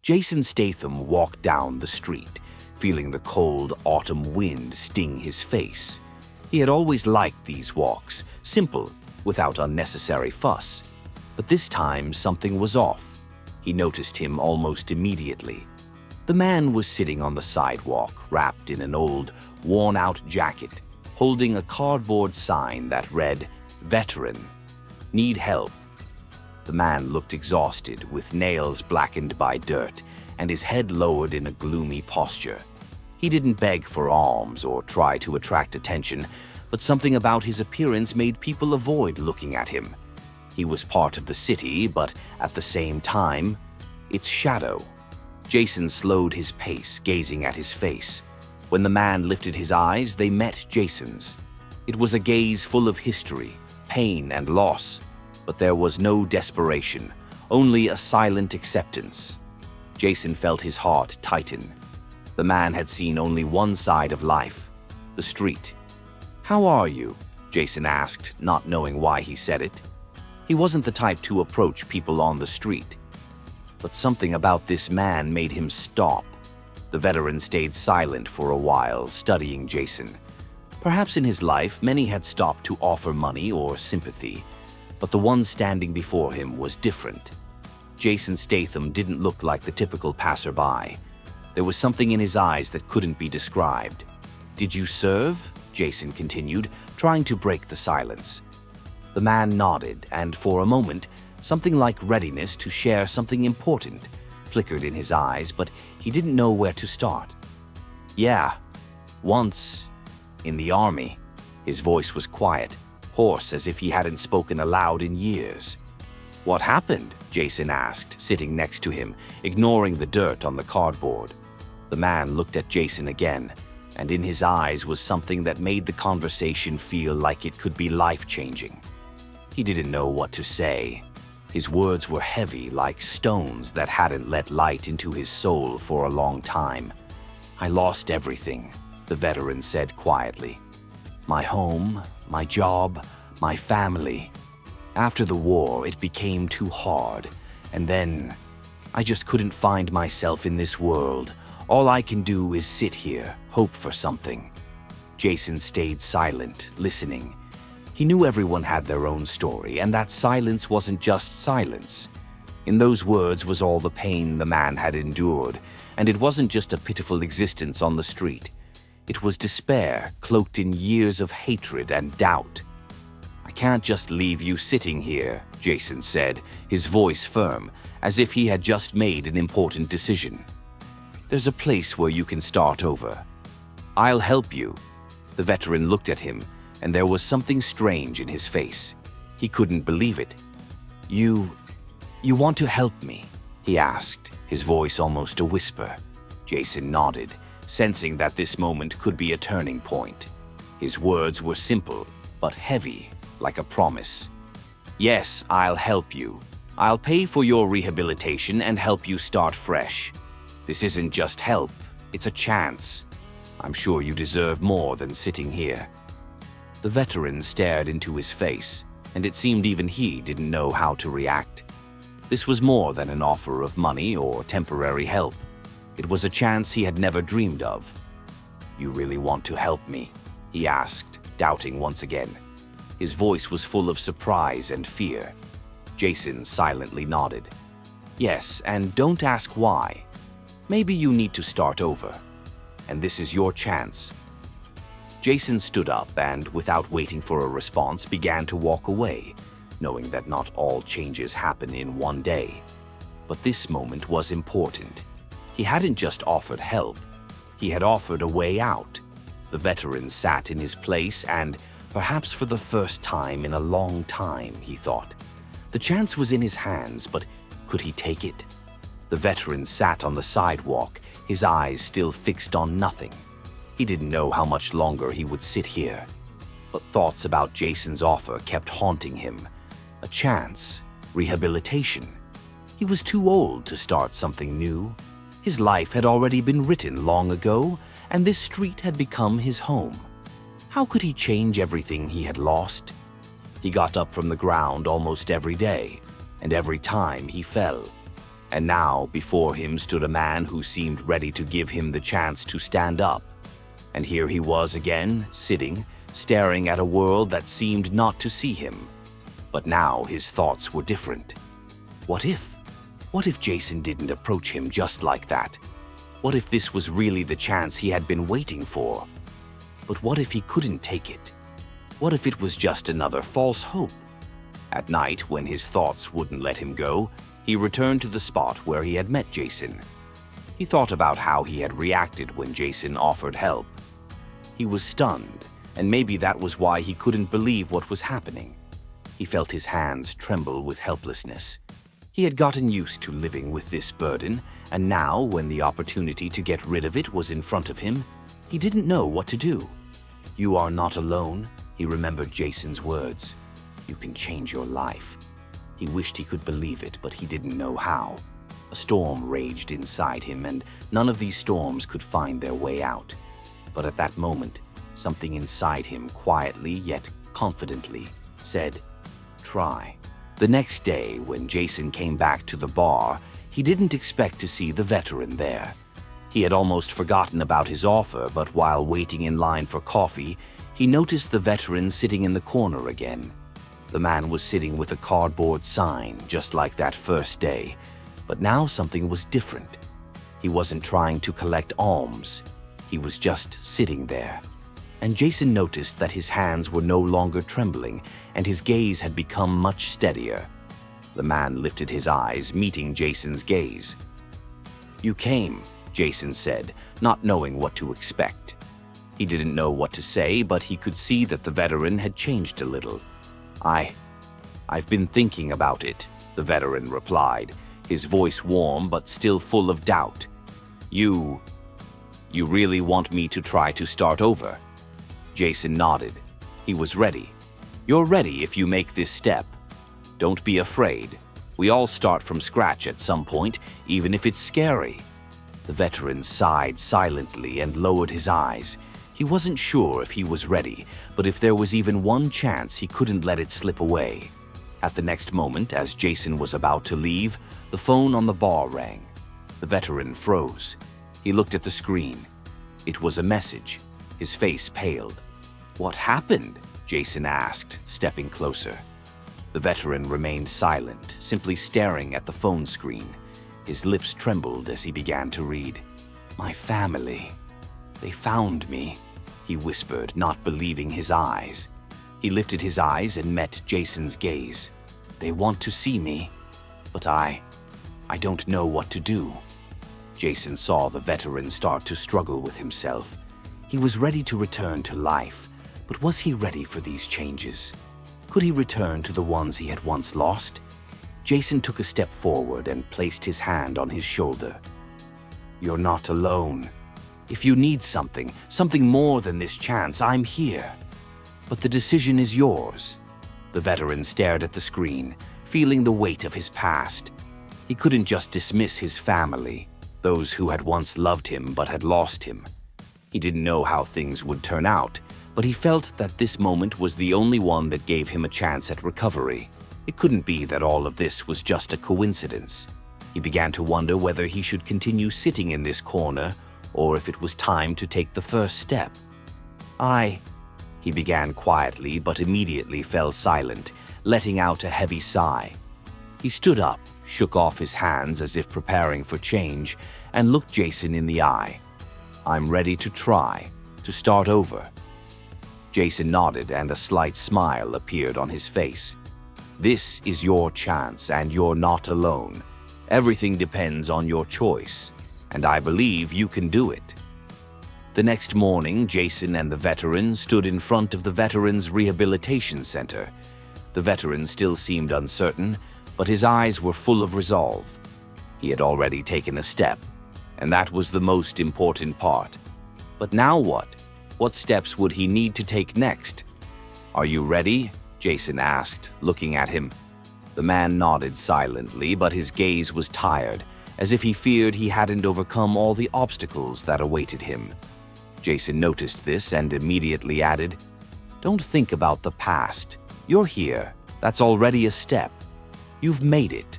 Jason Statham walked down the street, feeling the cold autumn wind sting his face. He had always liked these walks, simple, without unnecessary fuss. But this time something was off. He noticed him almost immediately. The man was sitting on the sidewalk, wrapped in an old, worn-out jacket, holding a cardboard sign that read, "Veteran. Need help." The man looked exhausted, with nails blackened by dirt and his head lowered in a gloomy posture. He didn't beg for alms or try to attract attention, but something about his appearance made people avoid looking at him. He was part of the city, but at the same time, its shadow. Jason slowed his pace, gazing at his face. When the man lifted his eyes, they met Jason's. It was a gaze full of history, pain, and loss. But there was no desperation, only a silent acceptance. Jason felt his heart tighten. The man had seen only one side of life, the street. "How are you?" Jason asked, not knowing why he said it. He wasn't the type to approach people on the street. But something about this man made him stop. The veteran stayed silent for a while, studying Jason. Perhaps in his life, many had stopped to offer money or sympathy. But the one standing before him was different. Jason Statham didn't look like the typical passerby. There was something in his eyes that couldn't be described. "Did you serve?" Jason continued, trying to break the silence. The man nodded, and for a moment, something like readiness to share something important flickered in his eyes, but he didn't know where to start. "Yeah, once, in the army." His voice was quiet, hoarse as if he hadn't spoken aloud in years. "What happened?" Jason asked, sitting next to him, ignoring the dirt on the cardboard. The man looked at Jason again, and in his eyes was something that made the conversation feel like it could be life-changing. He didn't know what to say. His words were heavy, like stones that hadn't let light into his soul for a long time. "I lost everything," the veteran said quietly. "My home, my job, my family. After the war, it became too hard, and then I just couldn't find myself in this world. All I can do is sit here, hope for something." Jason stayed silent, listening. He knew everyone had their own story, and that silence wasn't just silence. In those words was all the pain the man had endured, and it wasn't just a pitiful existence on the street. It was despair cloaked in years of hatred and doubt. "I can't just leave you sitting here," Jason said, his voice firm, as if he had just made an important decision. "There's a place where you can start over. I'll help you." The veteran looked at him, and there was something strange in his face. He couldn't believe it. You want to help me?" he asked, his voice almost a whisper. Jason nodded, sensing that this moment could be a turning point. His words were simple, but heavy, like a promise. "Yes, I'll help you. I'll pay for your rehabilitation and help you start fresh. This isn't just help, it's a chance. I'm sure you deserve more than sitting here." The veteran stared into his face, and it seemed even he didn't know how to react. This was more than an offer of money or temporary help. It was a chance he had never dreamed of. "You really want to help me?" he asked, doubting once again. His voice was full of surprise and fear. Jason silently nodded. "Yes, and don't ask why. Maybe you need to start over, and this is your chance." Jason stood up and, without waiting for a response, began to walk away, knowing that not all changes happen in one day. But this moment was important. He hadn't just offered help, he had offered a way out. The veteran sat in his place and, perhaps for the first time in a long time, he thought. The chance was in his hands, but could he take it? The veteran sat on the sidewalk, his eyes still fixed on nothing. He didn't know how much longer he would sit here. But thoughts about Jason's offer kept haunting him. A chance, rehabilitation. He was too old to start something new. His life had already been written long ago, and this street had become his home. How could he change everything he had lost? He got up from the ground almost every day, and every time he fell. And now, before him stood a man who seemed ready to give him the chance to stand up. And here he was again, sitting, staring at a world that seemed not to see him. But now his thoughts were different. What if? What if Jason didn't approach him just like that? What if this was really the chance he had been waiting for? But what if he couldn't take it? What if it was just another false hope? At night, when his thoughts wouldn't let him go, he returned to the spot where he had met Jason. He thought about how he had reacted when Jason offered help. He was stunned, and maybe that was why he couldn't believe what was happening. He felt his hands tremble with helplessness. He had gotten used to living with this burden, and now, when the opportunity to get rid of it was in front of him, he didn't know what to do. "You are not alone," he remembered Jason's words. "You can change your life." He wished he could believe it, but he didn't know how. A storm raged inside him, and none of these storms could find their way out. But at that moment, something inside him quietly yet confidently said, "Try." The next day, when Jason came back to the bar, he didn't expect to see the veteran there. He had almost forgotten about his offer, but while waiting in line for coffee, he noticed the veteran sitting in the corner again. The man was sitting with a cardboard sign, just like that first day, but now something was different. He wasn't trying to collect alms. He was just sitting there. And Jason noticed that his hands were no longer trembling, and his gaze had become much steadier. The man lifted his eyes, meeting Jason's gaze. "You came," Jason said, not knowing what to expect. He didn't know what to say, but he could see that the veteran had changed a little. I've been thinking about it," the veteran replied, his voice warm but still full of doubt. You really want me to try to start over?" Jason nodded. He was ready. "You're ready if you make this step. Don't be afraid. We all start from scratch at some point, even if it's scary." The veteran sighed silently and lowered his eyes. He wasn't sure if he was ready, but if there was even one chance, he couldn't let it slip away. At the next moment, as Jason was about to leave, the phone on the bar rang. The veteran froze. He looked at the screen. It was a message. His face paled. "What happened?" Jason asked, stepping closer. The veteran remained silent, simply staring at the phone screen. His lips trembled as he began to read. "My family. They found me," he whispered, not believing his eyes. He lifted his eyes and met Jason's gaze. "They want to see me, but I don't know what to do." Jason saw the veteran start to struggle with himself. He was ready to return to life, but was he ready for these changes? Could he return to the ones he had once lost? Jason took a step forward and placed his hand on his shoulder. "You're not alone. If you need something more than this chance, I'm here. But the decision is yours." The veteran stared at the screen, feeling the weight of his past. He couldn't just dismiss his family, those who had once loved him but had lost him. He didn't know how things would turn out, but he felt that this moment was the only one that gave him a chance at recovery. It couldn't be that all of this was just a coincidence. He began to wonder whether he should continue sitting in this corner or if it was time to take the first step. He began quietly but immediately fell silent, letting out a heavy sigh. He stood up, shook off his hands as if preparing for change, and looked Jason in the eye. "I'm ready to try, to start over." Jason nodded and a slight smile appeared on his face. "This is your chance and you're not alone. Everything depends on your choice, and I believe you can do it." The next morning, Jason and the veteran stood in front of the Veterans Rehabilitation Center. The veteran still seemed uncertain, but his eyes were full of resolve. He had already taken a step, and that was the most important part. But now what? What steps would he need to take next? "Are you ready?" Jason asked, looking at him. The man nodded silently, but his gaze was tired, as if he feared he hadn't overcome all the obstacles that awaited him. Jason noticed this and immediately added, "Don't think about the past. You're here. That's already a step. You've made it."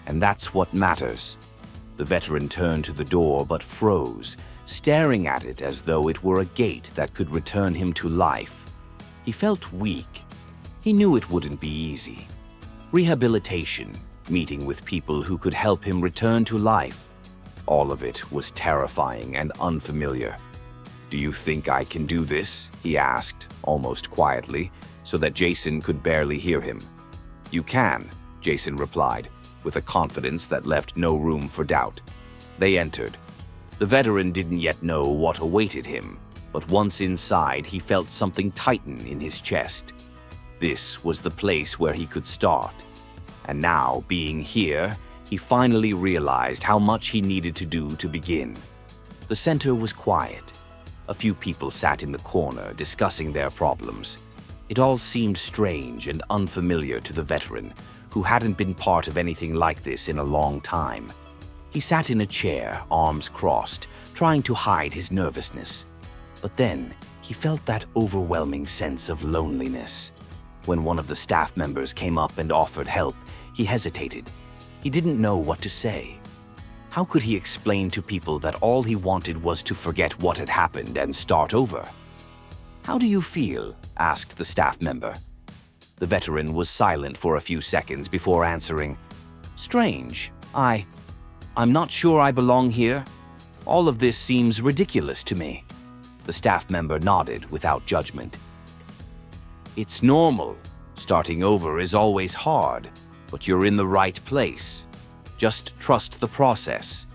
and that's what matters. The veteran turned to the door but froze, staring at it as though it were a gate that could return him to life. He felt weak. He knew it wouldn't be easy. Rehabilitation, meeting with people who could help him return to life. All of it was terrifying and unfamiliar. "Do you think I can do this?" he asked, almost quietly, so that Jason could barely hear him. "You can," Jason replied, with a confidence that left no room for doubt. They entered. The veteran didn't yet know what awaited him, but once inside, he felt something tighten in his chest. This was the place where he could start. And now, being here, he finally realized how much he needed to do to begin. The center was quiet. A few people sat in the corner discussing their problems. It all seemed strange and unfamiliar to the veteran, who hadn't been part of anything like this in a long time. He sat in a chair, arms crossed, trying to hide his nervousness. But then, he felt that overwhelming sense of loneliness. When one of the staff members came up and offered help, he hesitated. He didn't know what to say. How could he explain to people that all he wanted was to forget what had happened and start over? "How do you feel?" asked the staff member. The veteran was silent for a few seconds before answering, "Strange. I'm not sure I belong here. All of this seems ridiculous to me." The staff member nodded without judgment. "It's normal. Starting over is always hard, but you're in the right place. Just trust the process.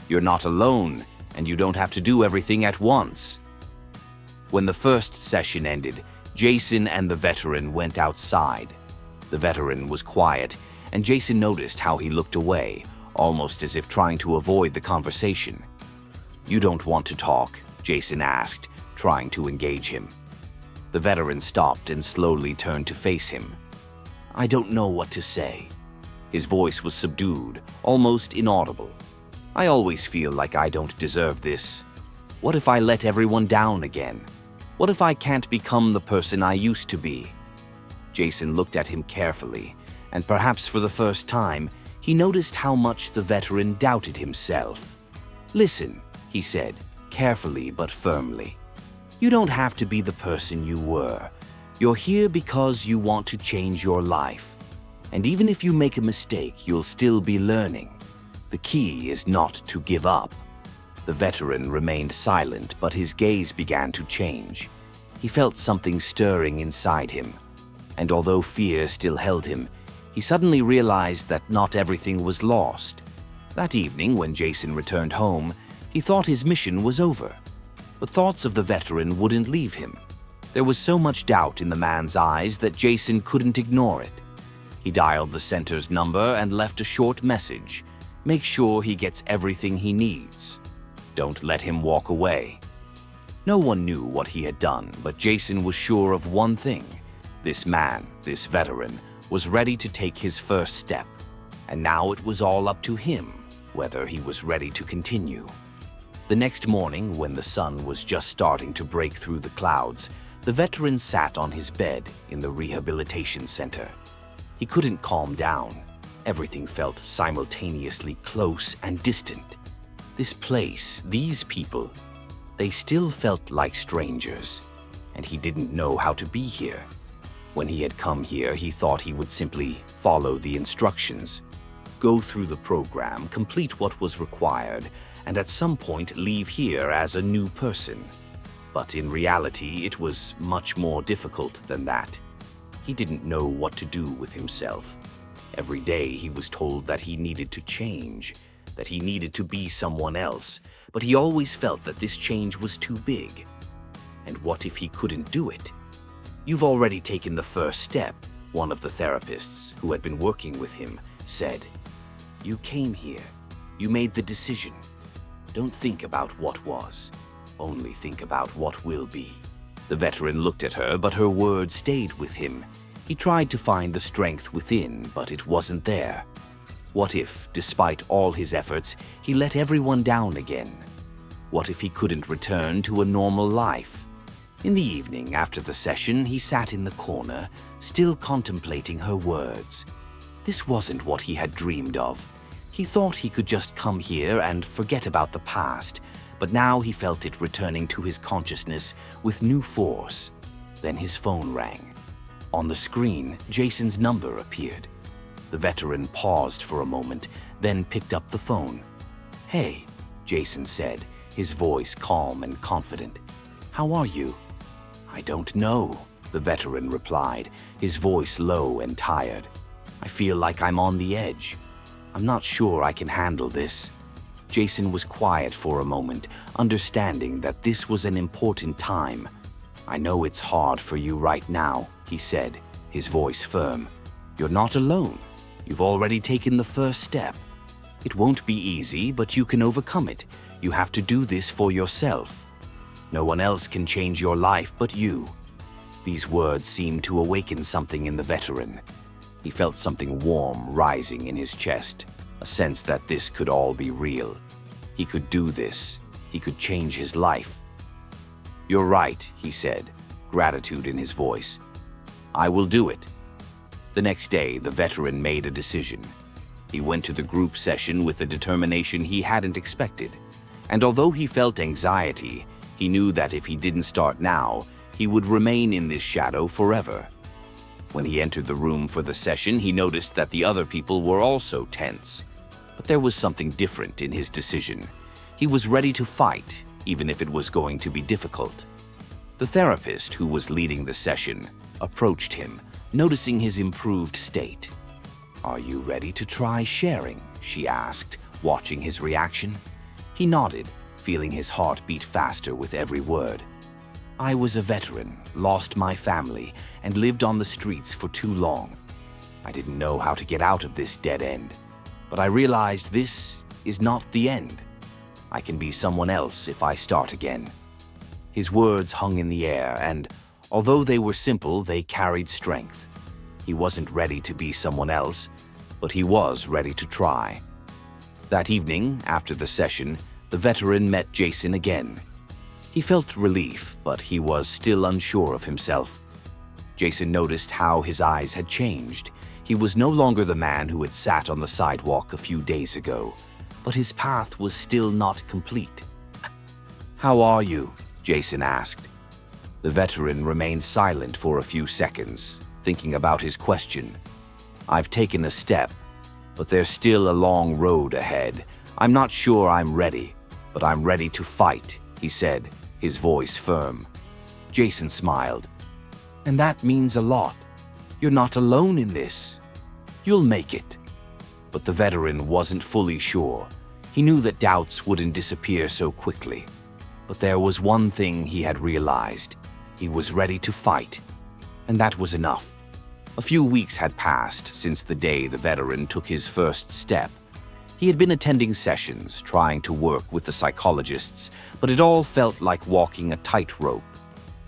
You're not alone, and you don't have to do everything at once." When the first session ended, Jason and the veteran went outside. The veteran was quiet, and Jason noticed how he looked away, almost as if trying to avoid the conversation. "You don't want to talk?" Jason asked, trying to engage him. The veteran stopped and slowly turned to face him. "I don't know what to say." His voice was subdued, almost inaudible. "I always feel like I don't deserve this. What if I let everyone down again? What if I can't become the person I used to be?" Jason looked at him carefully, and perhaps for the first time, he noticed how much the veteran doubted himself. "Listen," he said, carefully but firmly. "You don't have to be the person you were. You're here because you want to change your life. And even if you make a mistake, you'll still be learning. The key is not to give up." The veteran remained silent, but his gaze began to change. He felt something stirring inside him, and although fear still held him, he suddenly realized that not everything was lost. That evening, when Jason returned home, he thought his mission was over. But thoughts of the veteran wouldn't leave him. There was so much doubt in the man's eyes that Jason couldn't ignore it. He dialed the center's number and left a short message. Make sure he gets everything he needs. Don't let him walk away. No one knew what he had done, but Jason was sure of one thing. This man, this veteran, was ready to take his first step. And now it was all up to him whether he was ready to continue. The next morning, when the sun was just starting to break through the clouds, the veteran sat on his bed in the rehabilitation center. He couldn't calm down. Everything felt simultaneously close and distant. This place, these people, they still felt like strangers, and he didn't know how to be here. When he had come here, he thought he would simply follow the instructions, go through the program, complete what was required, and at some point leave here as a new person. But in reality, it was much more difficult than that. He didn't know what to do with himself. Every day he was told that he needed to change, that he needed to be someone else, but he always felt that this change was too big. And what if he couldn't do it? "You've already taken the first step," one of the therapists, who had been working with him, said. "You came here. You made the decision. Don't think about what was. Only think about what will be." The veteran looked at her, but her words stayed with him. He tried to find the strength within, but it wasn't there. What if, despite all his efforts, he let everyone down again? What if he couldn't return to a normal life? In the evening, after the session, he sat in the corner, still contemplating her words. This wasn't what he had dreamed of. He thought he could just come here and forget about the past, but now he felt it returning to his consciousness with new force. Then his phone rang. On the screen, Jason's number appeared. The veteran paused for a moment, then picked up the phone. "Hey," Jason said, his voice calm and confident. "How are you?" "I don't know," the veteran replied, his voice low and tired. "I feel like I'm on the edge. I'm not sure I can handle this." Jason was quiet for a moment, understanding that this was an important time. "I know it's hard for you right now," he said, his voice firm. "You're not alone. You've already taken the first step. It won't be easy, but you can overcome it. You have to do this for yourself. No one else can change your life but you." These words seemed to awaken something in the veteran. He felt something warm rising in his chest, a sense that this could all be real. He could do this. He could change his life. "You're right," he said, gratitude in his voice. "I will do it." The next day, the veteran made a decision. He went to the group session with a determination he hadn't expected. And although he felt anxiety, he knew that if he didn't start now, he would remain in this shadow forever. When he entered the room for the session, he noticed that the other people were also tense. But there was something different in his decision. He was ready to fight, even if it was going to be difficult. The therapist who was leading the session approached him, noticing his improved state. "Are you ready to try sharing?" she asked, watching his reaction. He nodded, feeling his heart beat faster with every word. "I was a veteran, lost my family, and lived on the streets for too long. I didn't know how to get out of this dead end, but I realized this is not the end. I can be someone else if I start again." His words hung in the air, and although they were simple, they carried strength. He wasn't ready to be someone else, but he was ready to try. That evening, after the session, the veteran met Jason again. He felt relief, but he was still unsure of himself. Jason noticed how his eyes had changed. He was no longer the man who had sat on the sidewalk a few days ago, but his path was still not complete. "How are you?" Jason asked. The veteran remained silent for a few seconds, thinking about his question. "I've taken a step, but there's still a long road ahead. I'm not sure I'm ready, but I'm ready to fight," he said, his voice firm. Jason smiled. "And that means a lot. You're not alone in this. You'll make it." But the veteran wasn't fully sure. He knew that doubts wouldn't disappear so quickly. But there was one thing he had realized. He was ready to fight. And that was enough. A few weeks had passed since the day the veteran took his first step. He had been attending sessions, trying to work with the psychologists, but it all felt like walking a tightrope.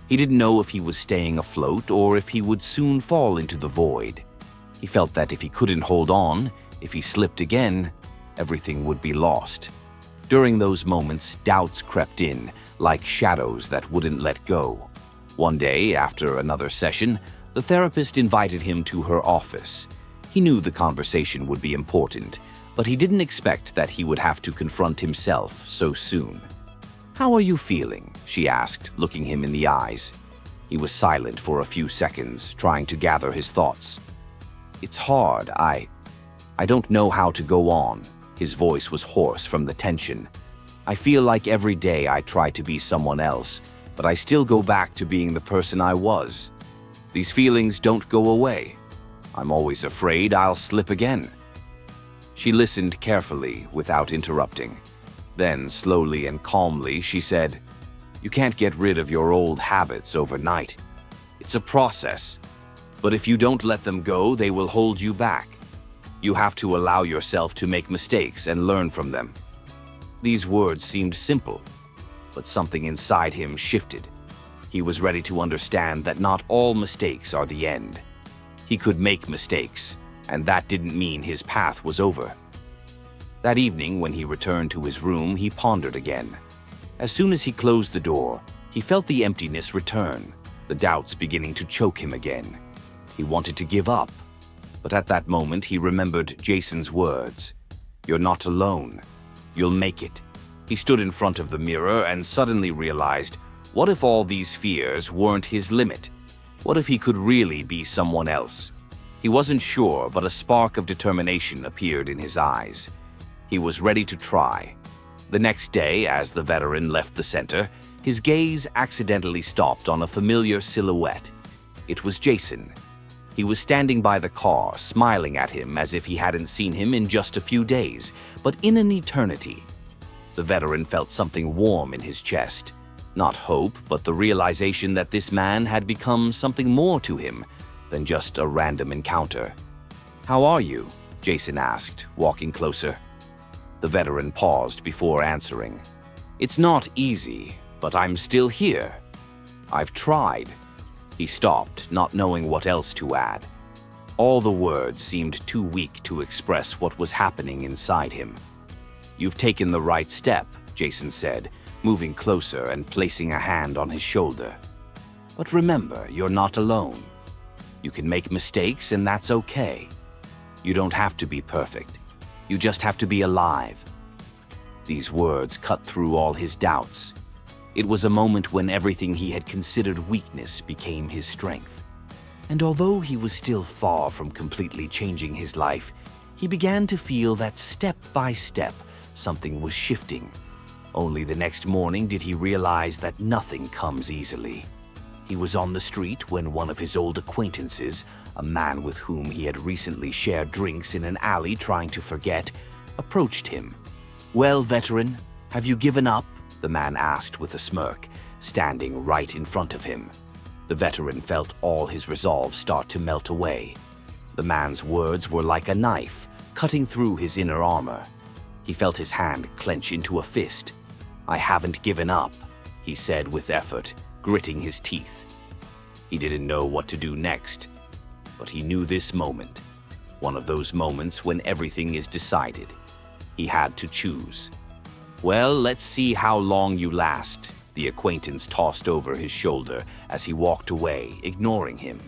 He didn't know if he was staying afloat or if he would soon fall into the void. He felt that if he couldn't hold on, if he slipped again, everything would be lost. During those moments, doubts crept in, like shadows that wouldn't let go. One day, after another session, the therapist invited him to her office. He knew the conversation would be important, but he didn't expect that he would have to confront himself so soon. "How are you feeling?" she asked, looking him in the eyes. He was silent for a few seconds, trying to gather his thoughts. "It's hard. I don't know how to go on." His voice was hoarse from the tension. "I feel like every day I try to be someone else, but I still go back to being the person I was. These feelings don't go away. I'm always afraid I'll slip again." She listened carefully, without interrupting. Then, slowly and calmly, she said, "You can't get rid of your old habits overnight. It's a process. But if you don't let them go, they will hold you back. You have to allow yourself to make mistakes and learn from them." These words seemed simple, but something inside him shifted. He was ready to understand that not all mistakes are the end. He could make mistakes, and that didn't mean his path was over. That evening, when he returned to his room, he pondered again. As soon as he closed the door, he felt the emptiness return, the doubts beginning to choke him again. He wanted to give up, but at that moment he remembered Jason's words. You're not alone. You'll make it. He stood in front of the mirror and suddenly realized, what if all these fears weren't his limit? What if he could really be someone else? He wasn't sure, but a spark of determination appeared in his eyes. He was ready to try. The next day, as the veteran left the center, his gaze accidentally stopped on a familiar silhouette. It was Jason. He was standing by the car, smiling at him as if he hadn't seen him in just a few days, but in an eternity. The veteran felt something warm in his chest. Not hope, but the realization that this man had become something more to him than just a random encounter. "How are you?" Jason asked, walking closer. The veteran paused before answering. "It's not easy, but I'm still here. I've tried." He stopped, not knowing what else to add. All the words seemed too weak to express what was happening inside him. "You've taken the right step," Jason said, moving closer and placing a hand on his shoulder. "But remember, you're not alone. You can make mistakes, and that's okay. You don't have to be perfect. You just have to be alive." These words cut through all his doubts. It was a moment when everything he had considered weakness became his strength. And although he was still far from completely changing his life, he began to feel that step by step something was shifting. Only the next morning did he realize that nothing comes easily. He was on the street when one of his old acquaintances, a man with whom he had recently shared drinks in an alley trying to forget, approached him. "Well, veteran, have you given up?" the man asked with a smirk, standing right in front of him. The veteran felt all his resolve start to melt away. The man's words were like a knife, cutting through his inner armor. He felt his hand clench into a fist. "I haven't given up," he said with effort, gritting his teeth. He didn't know what to do next, but he knew this moment. One of those moments when everything is decided. He had to choose. "Well, let's see how long you last," the acquaintance tossed over his shoulder as he walked away, ignoring him.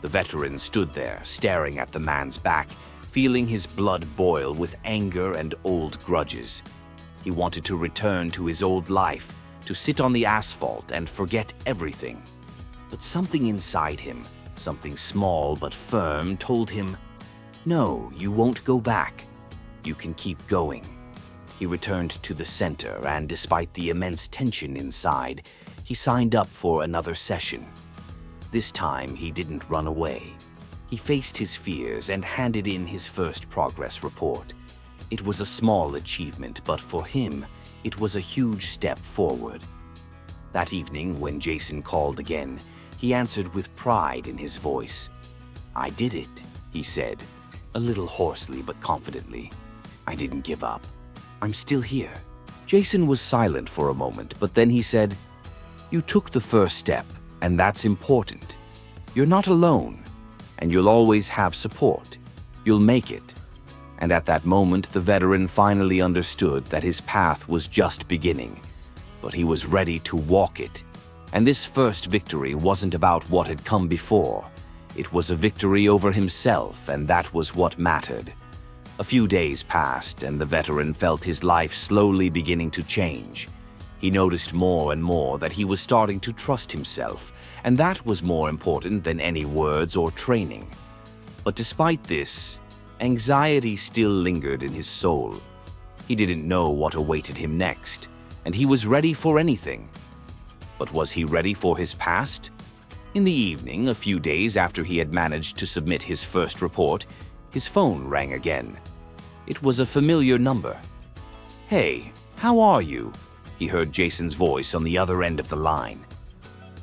The veteran stood there, staring at the man's back, feeling his blood boil with anger and old grudges. He wanted to return to his old life, to sit on the asphalt and forget everything. But something inside him, something small but firm, told him, "No, you won't go back. You can keep going." He returned to the center, and despite the immense tension inside, he signed up for another session. This time, he didn't run away. He faced his fears and handed in his first progress report. It was a small achievement, but for him, it was a huge step forward. That evening, when Jason called again, he answered with pride in his voice. "I did it," he said, a little hoarsely but confidently. "I didn't give up. I'm still here." Jason was silent for a moment, but then he said, "You took the first step, and that's important. You're not alone, and you'll always have support. You'll make it." And at that moment, the veteran finally understood that his path was just beginning, but he was ready to walk it. And this first victory wasn't about what had come before. It was a victory over himself, and that was what mattered. A few days passed, and the veteran felt his life slowly beginning to change. He noticed more and more that he was starting to trust himself, and that was more important than any words or training. But despite this, anxiety still lingered in his soul. He didn't know what awaited him next, and he was ready for anything. But was he ready for his past? In the evening, a few days after he had managed to submit his first report, his phone rang again. It was a familiar number. "Hey, how are you?" he heard Jason's voice on the other end of the line.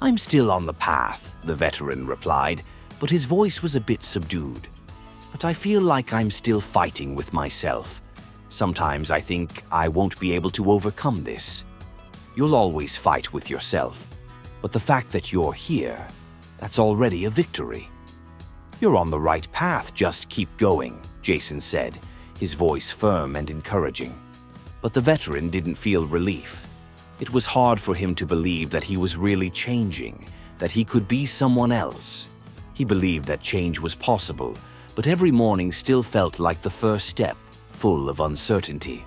"I'm still on the path," the veteran replied, but his voice was a bit subdued. "But I feel like I'm still fighting with myself. Sometimes I think I won't be able to overcome this." You'll always fight with yourself, but the fact that you're here, that's already a victory. "You're on the right path, just keep going," Jason said, his voice firm and encouraging. But the veteran didn't feel relief. It was hard for him to believe that he was really changing, that he could be someone else. He believed that change was possible, but every morning still felt like the first step, full of uncertainty.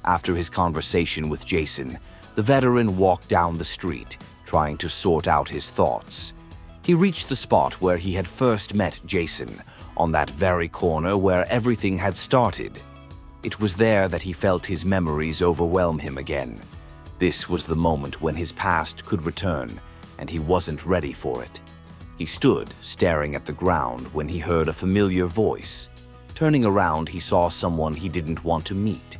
After his conversation with Jason, the veteran walked down the street, trying to sort out his thoughts. He reached the spot where he had first met Jason, on that very corner where everything had started. It was there that he felt his memories overwhelm him again. This was the moment when his past could return, and he wasn't ready for it. He stood, staring at the ground, when he heard a familiar voice. Turning around, he saw someone he didn't want to meet.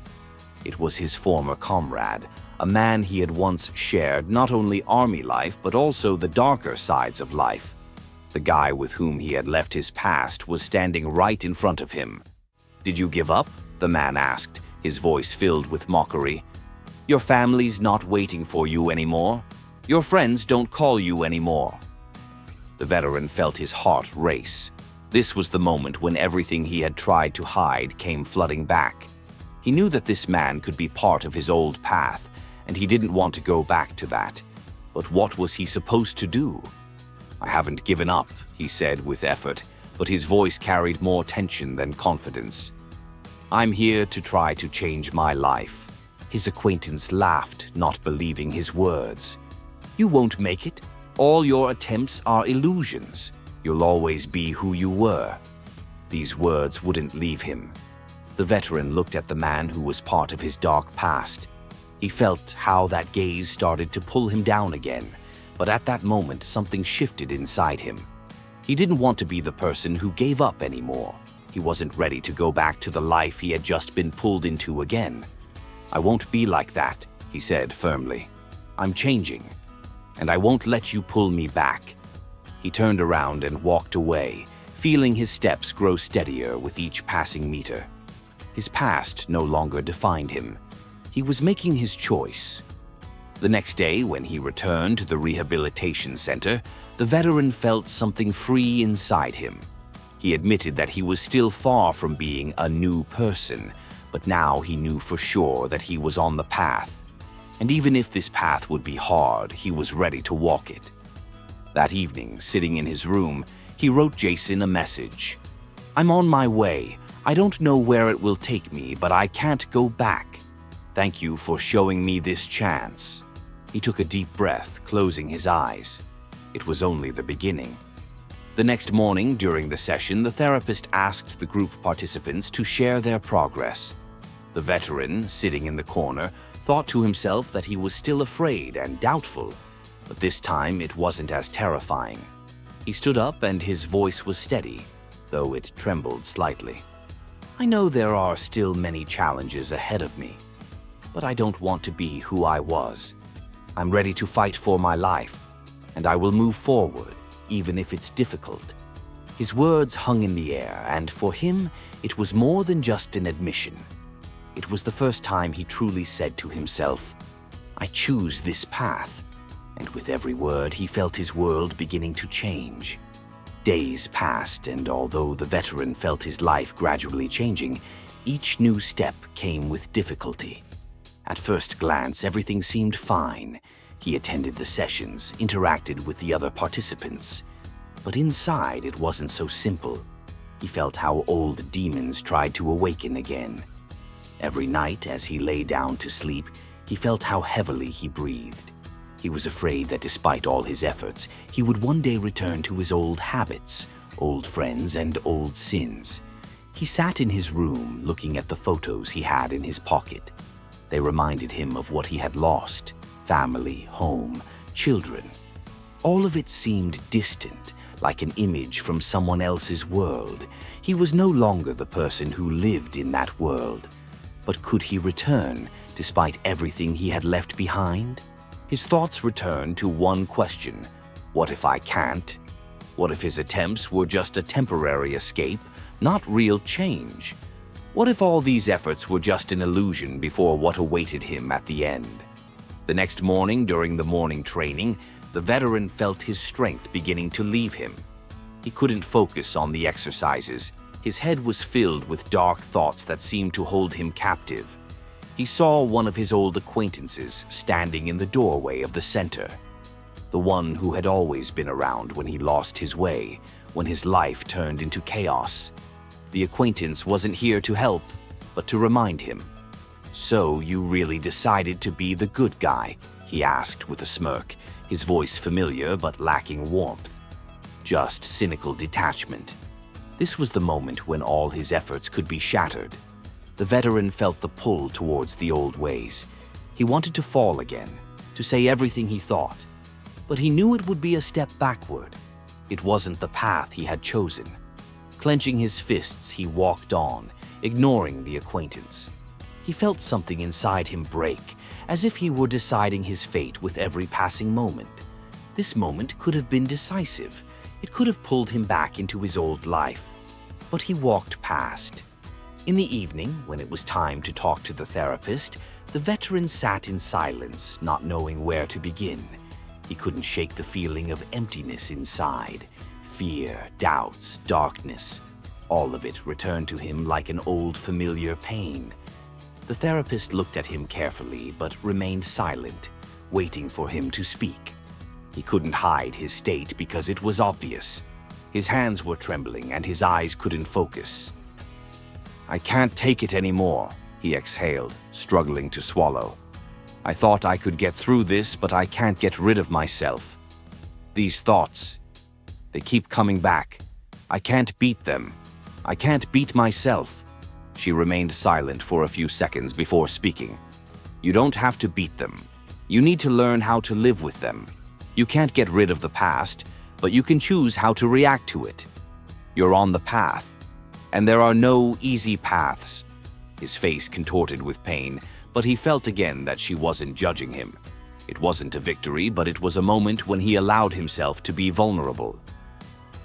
It was his former comrade, a man he had once shared not only army life but also the darker sides of life. The guy with whom he had left his past was standing right in front of him. "Did you give up?" the man asked, his voice filled with mockery. "Your family's not waiting for you anymore. Your friends don't call you anymore." The veteran felt his heart race. This was the moment when everything he had tried to hide came flooding back. He knew that this man could be part of his old path, and he didn't want to go back to that. But what was he supposed to do? "I haven't given up," he said with effort, but his voice carried more tension than confidence. "I'm here to try to change my life." His acquaintance laughed, not believing his words. "You won't make it. All your attempts are illusions. You'll always be who you were." These words wouldn't leave him. The veteran looked at the man who was part of his dark past. He felt how that gaze started to pull him down again, but at that moment something shifted inside him. He didn't want to be the person who gave up anymore. He wasn't ready to go back to the life he had just been pulled into again. "I won't be like that," he said firmly. "I'm changing, and I won't let you pull me back." He turned around and walked away, feeling his steps grow steadier with each passing meter. His past no longer defined him. He was making his choice. The next day, when he returned to the rehabilitation center, the veteran felt something free inside him. He admitted that he was still far from being a new person, but now he knew for sure that he was on the path. And even if this path would be hard, he was ready to walk it. That evening, sitting in his room, he wrote Jason a message. "I'm on my way. I don't know where it will take me, but I can't go back. Thank you for showing me this chance." He took a deep breath, closing his eyes. It was only the beginning. The next morning, during the session, the therapist asked the group participants to share their progress. The veteran, sitting in the corner, thought to himself that he was still afraid and doubtful, but this time it wasn't as terrifying. He stood up and his voice was steady, though it trembled slightly. "I know there are still many challenges ahead of me, but I don't want to be who I was. I'm ready to fight for my life, and I will move forward, even if it's difficult." His words hung in the air, and for him, it was more than just an admission. It was the first time he truly said to himself, "I choose this path." And with every word, he felt his world beginning to change. Days passed, and although the veteran felt his life gradually changing, each new step came with difficulty. At first glance, everything seemed fine. He attended the sessions, interacted with the other participants. But inside, it wasn't so simple. He felt how old demons tried to awaken again. Every night, as he lay down to sleep, he felt how heavily he breathed. He was afraid that despite all his efforts, he would one day return to his old habits, old friends, and old sins. He sat in his room, looking at the photos he had in his pocket. They reminded him of what he had lost: family, home, children. All of it seemed distant, like an image from someone else's world. He was no longer the person who lived in that world. But could he return, despite everything he had left behind? His thoughts returned to one question: what if I can't? What if his attempts were just a temporary escape, not real change? What if all these efforts were just an illusion before what awaited him at the end? The next morning, during the morning training, the veteran felt his strength beginning to leave him. He couldn't focus on the exercises. His head was filled with dark thoughts that seemed to hold him captive. He saw one of his old acquaintances standing in the doorway of the center. The one who had always been around when he lost his way, when his life turned into chaos. The acquaintance wasn't here to help. but to remind him. "So you really decided to be the good guy?" he asked with a smirk, his voice familiar but lacking warmth. Just cynical detachment. This was the moment when all his efforts could be shattered. The veteran felt the pull towards the old ways. He wanted to fall again, to say everything he thought. But he knew it would be a step backward. It wasn't the path he had chosen. Clenching his fists, he walked on, ignoring the acquaintance. He felt something inside him break, as if he were deciding his fate with every passing moment. This moment could have been decisive. It could have pulled him back into his old life. But he walked past. In the evening, when it was time to talk to the therapist, the veteran sat in silence, not knowing where to begin. He couldn't shake the feeling of emptiness inside. Fear, doubts, darkness. All of it returned to him like an old familiar pain. The therapist looked at him carefully, but remained silent, waiting for him to speak. He couldn't hide his state because it was obvious. His hands were trembling and his eyes couldn't focus. "I can't take it anymore," he exhaled, struggling to swallow. "I thought I could get through this, but I can't get rid of myself. These thoughts, they keep coming back. I can't beat them. I can't beat myself." She remained silent for a few seconds before speaking. "You don't have to beat them. You need to learn how to live with them. You can't get rid of the past, but you can choose how to react to it. You're on the path, and there are no easy paths." His face contorted with pain, but he felt again that she wasn't judging him. It wasn't a victory, but it was a moment when he allowed himself to be vulnerable.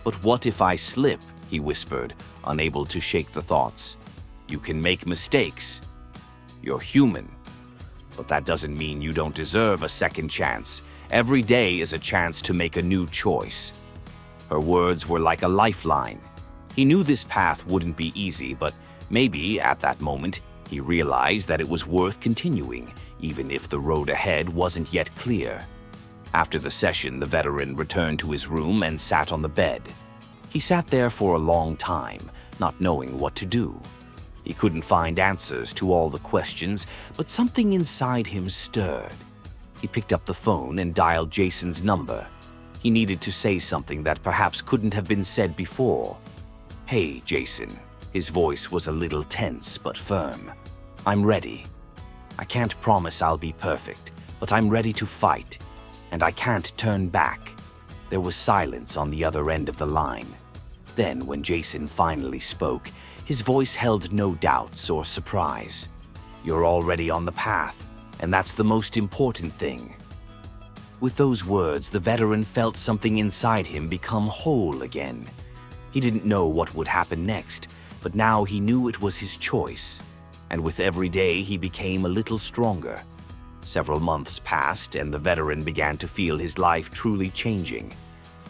"But what if I slip?" he whispered, unable to shake the thoughts. "You can make mistakes. You're human. But that doesn't mean you don't deserve a second chance. Every day is a chance to make a new choice." Her words were like a lifeline. He knew this path wouldn't be easy, but maybe at that moment he realized that it was worth continuing, even if the road ahead wasn't yet clear. After the session, the veteran returned to his room and sat on the bed. He sat there for a long time, not knowing what to do. He couldn't find answers to all the questions, but something inside him stirred. He picked up the phone and dialed Jason's number. He needed to say something that perhaps couldn't have been said before. "Hey, Jason." His voice was a little tense but firm. "I'm ready. I can't promise I'll be perfect, but I'm ready to fight, and I can't turn back." There was silence on the other end of the line. Then, when Jason finally spoke, his voice held no doubts or surprise. "You're already on the path, and that's the most important thing." With those words, the veteran felt something inside him become whole again. He didn't know what would happen next, but now he knew it was his choice. And with every day, he became a little stronger. Several months passed, and the veteran began to feel his life truly changing.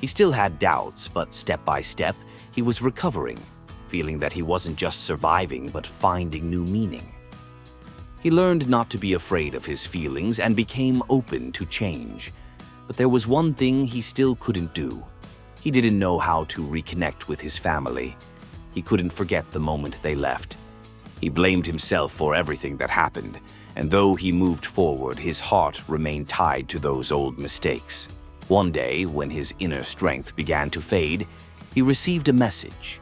He still had doubts, but step by step, he was recovering, feeling that he wasn't just surviving, but finding new meaning. He learned not to be afraid of his feelings and became open to change. But there was one thing he still couldn't do. He didn't know how to reconnect with his family. He couldn't forget the moment they left. He blamed himself for everything that happened, and though he moved forward, his heart remained tied to those old mistakes. One day, when his inner strength began to fade, he received a message.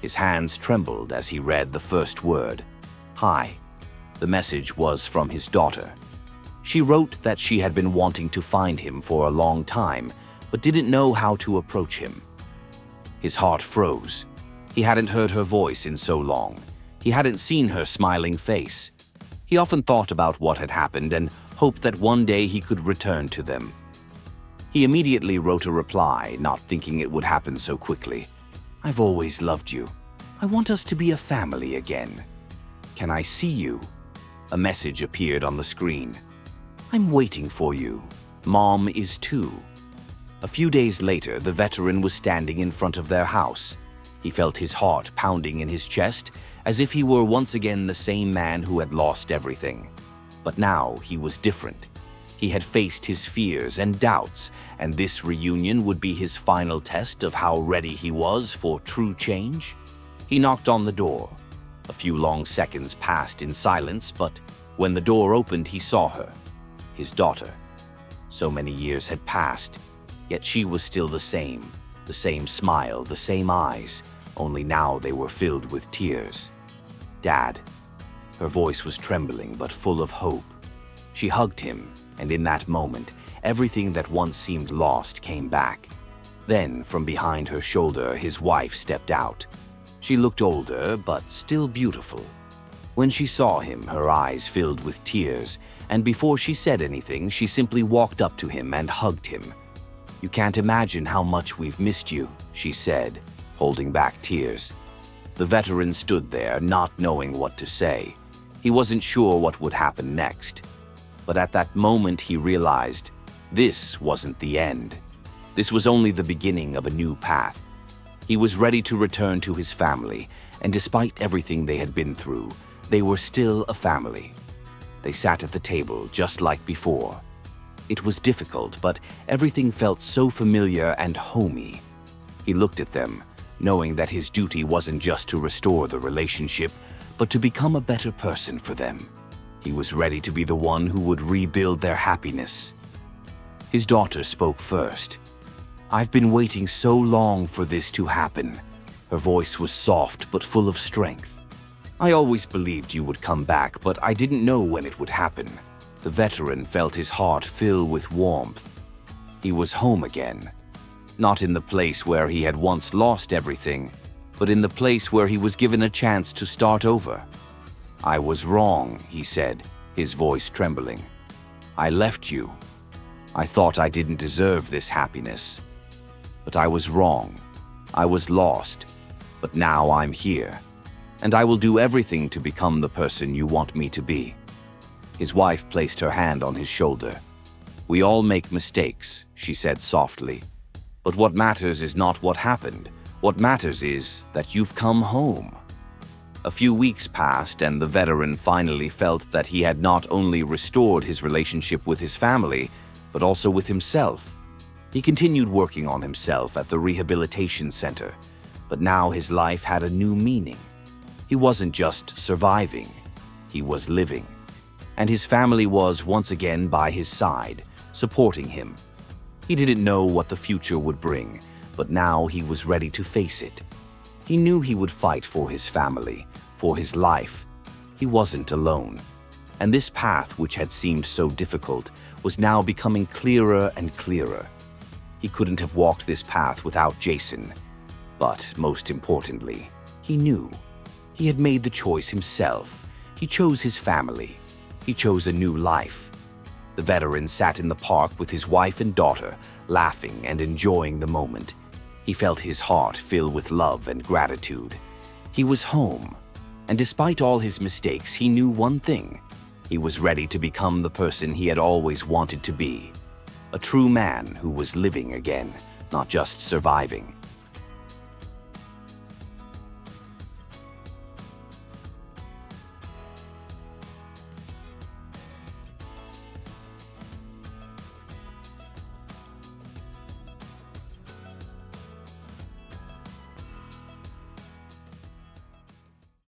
His hands trembled as he read the first word, "Hi." The message was from his daughter. She wrote that she had been wanting to find him for a long time, but didn't know how to approach him. His heart froze. He hadn't heard her voice in so long. He hadn't seen her smiling face. He often thought about what had happened and hoped that one day he could return to them. He immediately wrote a reply, not thinking it would happen so quickly. "I've always loved you. I want us to be a family again. Can I see you?" A message appeared on the screen. "I'm waiting for you. Mom is too." A few days later, the veteran was standing in front of their house. He felt his heart pounding in his chest, as if he were once again the same man who had lost everything. But now he was different. He had faced his fears and doubts, and this reunion would be his final test of how ready he was for true change. He knocked on the door. A few long seconds passed in silence, but when the door opened, he saw her, his daughter. So many years had passed, yet she was still the same smile, the same eyes, only now they were filled with tears. "Dad." Her voice was trembling but full of hope. She hugged him, and in that moment, everything that once seemed lost came back. Then, from behind her shoulder, his wife stepped out. She looked older, but still beautiful. When she saw him, her eyes filled with tears, and before she said anything, she simply walked up to him and hugged him. "You can't imagine how much we've missed you," she said, holding back tears. The veteran stood there, not knowing what to say. He wasn't sure what would happen next. But at that moment, he realized this wasn't the end. This was only the beginning of a new path. He was ready to return to his family, and despite everything they had been through, they were still a family. They sat at the table just like before. It was difficult, but everything felt so familiar and homey. He looked at them, knowing that his duty wasn't just to restore the relationship, but to become a better person for them. He was ready to be the one who would rebuild their happiness. His daughter spoke first. "I've been waiting so long for this to happen." Her voice was soft but full of strength. "I always believed you would come back, but I didn't know when it would happen." The veteran felt his heart fill with warmth. He was home again. Not in the place where he had once lost everything, but in the place where he was given a chance to start over. "I was wrong," he said, his voice trembling. "I left you. I thought I didn't deserve this happiness. But I was wrong. I was lost. But now I'm here, and I will do everything to become the person you want me to be." His wife placed her hand on his shoulder. "We all make mistakes," she said softly. "But what matters is not what happened. What matters is that you've come home." A few weeks passed, and the veteran finally felt that he had not only restored his relationship with his family, but also with himself. He continued working on himself at the rehabilitation center, but now his life had a new meaning. He wasn't just surviving, he was living. And his family was once again by his side, supporting him. He didn't know what the future would bring, but now he was ready to face it. He knew he would fight for his family, for his life. He wasn't alone. And this path, which had seemed so difficult, was now becoming clearer and clearer. He couldn't have walked this path without Jason. But most importantly, he knew. He had made the choice himself. He chose his family. He chose a new life. The veteran sat in the park with his wife and daughter, laughing and enjoying the moment. He felt his heart fill with love and gratitude. He was home, and despite all his mistakes, he knew one thing. He was ready to become the person he had always wanted to be. A true man who was living again, not just surviving.